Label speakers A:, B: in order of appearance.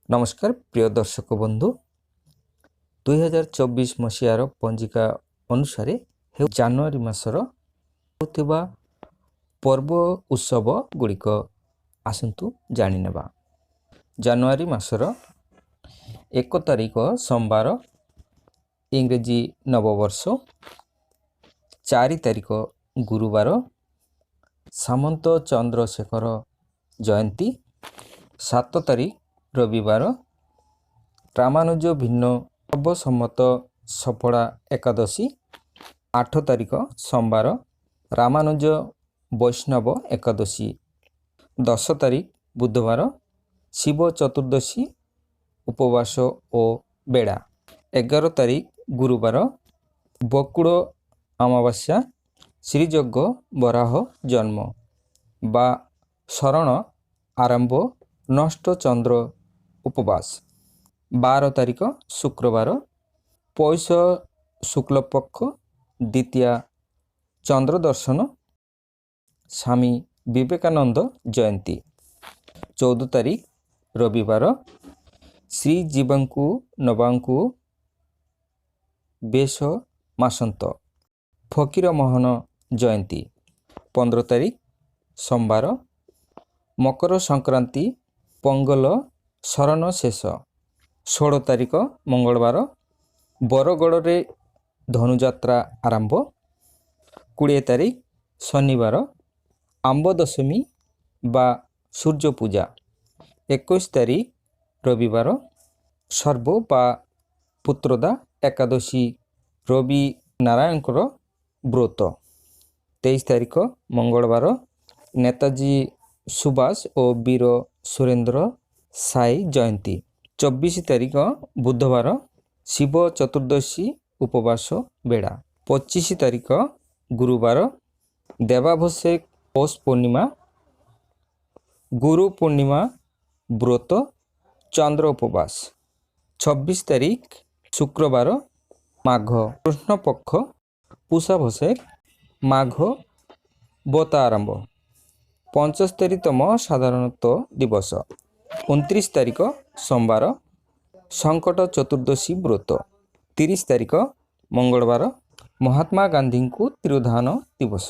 A: नमस्कार प्रिय दर्शक बंधु 2024 मसीहार पंजिका अनुसार जानुआरी मासर होतिबा पर्व उत्सव गुड़िक आसतु जानिनेबा। जानुआरी मासर 1 तारिख सोमवार इंग्रेजी नववर्ष, 4 तारिख गुरुवार सामंत चंद्रशेखर जयंती, 7 तारिख रविवार रामानुज भिन्न सर्वसम्मत सफला एकादशी, 8 तारिख सोमवार रामानुज वैष्णव एकादशी, 10 तारिख बुधवार शिव चतुर्दशी उपवास ओ बेड़ा, 11 तारिख गुरुवार बकुड़ अमावास्या श्रीजग बराह जन्म बा शरण आरंभ नष्ट चंद्र उपवास, 12 तारिख शुक्रवार पौष शुक्ल पक्ष द्वितीया चंद्र दर्शन स्वामी विवेकानंद जयंती, 14 तारिख रविवार श्रीजीवंकु नवांकु बेश मासंत फकीर मोहन जयंती, 15 तारिख सोमवार मकर संक्रांति पोंगल शरण शेष, 16 तारिख मंगलवार बरगड़ रे धनुजात्रा आरंभ, 20 तारिख शनिवार आंब दशमी बा सूर्य पूजा, 21 तारिख रविवार सर्व बा पुत्रदा एकादशी रवि नारायणकर व्रत, 23 तारिख मंगलवार नेताजी सुभाष और वीर सुरेंद्र साई जयंती, 24 तारिख बुधवार शिव चतुर्दशी उपवास बेड़ा, 25 तारिख गुरुवार देवाभिषेक पौष पूर्णिमा गुरु पूर्णिमा व्रत चंद्र उपवास, 26 तारिख शुक्रवार माघ कृष्ण पक्ष पूषाभिषेक माघ व्रत आरंभ, 75तम साधारणत दिवस, 29 तारिख सोमवार संकट चतुर्दशी व्रत, 30 तारिख मंगलवार महात्मा गांधी को तिरोधान दिवस।